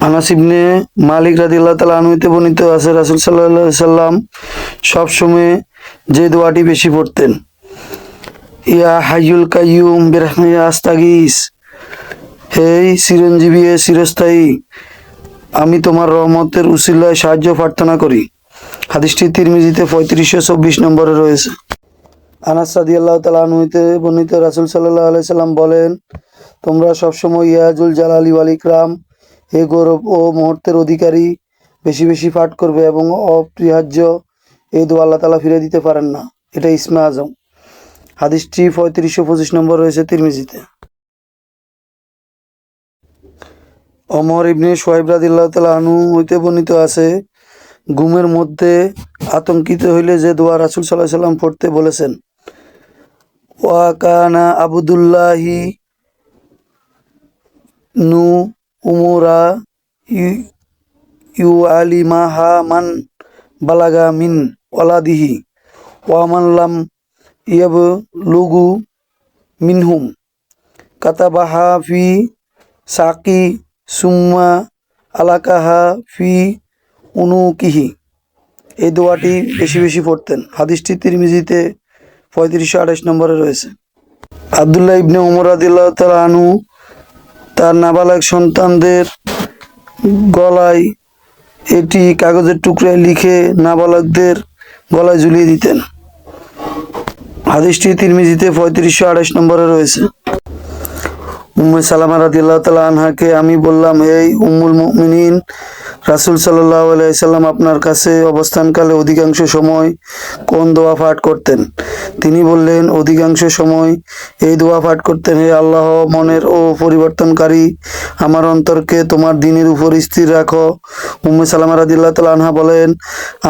আনাস ইবনে মালিক রাদিয়াল্লাহু তাআলা আনহু হতে বর্ণিত আছে রাসূল সাল্লাল্লাহু আলাইহি সাল্লাম সব সময় যে দোয়াটি বেশি পড়তেন, ইয়া হাইয়ুল কাইয়ুম বিরহমাতিকা আস্তাগীস, হে চিরঞ্জীবী হে চিরস্থায়ী, আমি তোমার রহমতের উসিলায় সাহায্য প্রার্থনা করি। হাদিসটি তিরমিজিতে 3524 নম্বরে রয়েছে। আনাস রাদিয়াল্লাহু তাআলা আনহু হতে বর্ণিত রাসূল সাল্লাল্লাহু আলাইহি সাল্লাম বলেন, তোমরা সবসময় ইয়াজুল জালালি ওয়াল ইকরাম, হে গৌরব ও মুহূর্তের অধিকারী, বেশি বেশি পাঠ করবে এবং অপরিহার্য এই দোয়া আল্লাহ তাআলা ফিরে দিতে পারেন না। এটা ইসমে আজম। হাদিসটি 3525 নম্বর রয়েছে তিরমিজিতে। ওমর ইবনে শুআইব রাদিয়াল্লাহু তাআলা আনহু হইতে বর্ণিত আছে, ঘুমের মধ্যে আতঙ্কিত হইলে যে দোয়া রাসূল সাল্লাল্লাহু আলাইহি সাল্লাম পড়তে বলেছেন, ওয়া কানা আবদুল্লাহি নু উমরা ইউ আলিমাহা মান বালাগা মিন ওয়ালাদিহি ওয়া মান লাম ইয়াবলুগু মিনহুম কাতাবাহা ফি সাকি সুম্মা আলাকাহা ফি উনুকিহি। এই দোয়াটি বেশি বেশি পড়তেন। হাদিসটি তিরমিজিতে 3528 নম্বরে রয়েছে। আব্দুল্লাহ ইবনে উমর রাদিয়াল্লাহু তাআলা আনহু তার নাবালক সন্তানদের গলায় এটি কাগজের টুকরায় লিখে নাবালকদের গলায় ঝুলিয়ে দিতেন। হাদিসটি তিরমিজিতে 3528 নম্বরে রয়েছে। উম্মে সালামা রাদিয়াল্লাহু তাআলা আনহাকে আমি বললাম, হে উম্মুল মুমিনিন, রাসূল সাল্লাল্লাহু আলাইহি সাল্লাম আপনার কাছে অবস্থানকালে অধিকাংশ সময় কোন দোয়া পাঠ করতেন? তিনি বললেন, অধিকাংশ সময় এই দোয়া পাঠ করতেন, হে আল্লাহ, মনের ও পরিবর্তনকারী, আমার অন্তরকে তোমার দ্বীনের উপর স্থির রাখো। উম্মে সালামা রাদিয়াল্লাহু তাআলা আনহা বলেন,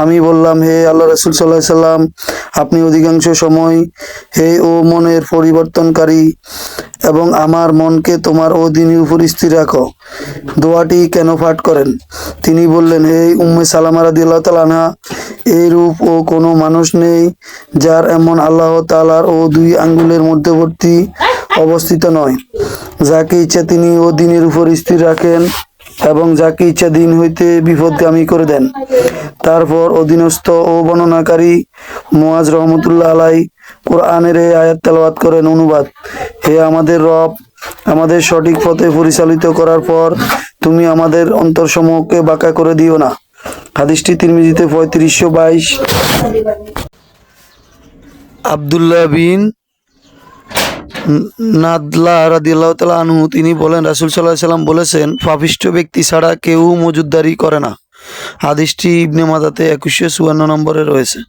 আমি বললাম, হে আল্লাহ রাসূল সাল্লাল্লাহু আলাইহি সাল্লাম, আপনি অধিকাংশ সময় হে ও মনের পরিবর্তনকারী এবং আমার মনকে তোমার ও দ্বীনের উপর স্থির রাখো দোয়াটি কেন পাঠ করেন? তিনি বললেন, হে উম্মে সালামা রাদিয়াল্লাহু তাআলা আনহা, এই রূপ ও কোনো মানুষ নেই যার এমন আল্লাহ তাআলার ও দুই আঙ্গুলের মধ্যবর্তী অবস্থিত নয়। যাকে ইচ্ছা তিনি ও দ্বীনের উপর স্থির রাখেন এবং যাকে ইচ্ছা দিন হইতে বিপদগামী করে দেন। তারপর অধীনস্থ ও বর্ণনাকারী মুয়াজ রহমতুল্লাহ আলাইহি কোরআনের এই আয়াত তেলাওয়াত করেন। অনুবাদ: হে আমাদের রব, আমাদের সঠিক পথে পরিচালিত করার পর তুমি আমাদের অন্তরসমূহকে বাঁকা করে দিও না। হাদিসটি তিরমিজিতে 3522। আব্দুল্লাহ বিন নাদলা রাদিয়াল্লাহু তাআলা আনহু তিনি বলেন, রাসূল সাল্লাল্লাহু আলাইহি সাল্লাম বলেছেন, পাপিষ্ঠ ব্যক্তি ছাড়া কেউ মজুদদারি করে না। হাদিসটি ইবনে মাজাতে 2154 নম্বরে রয়েছে।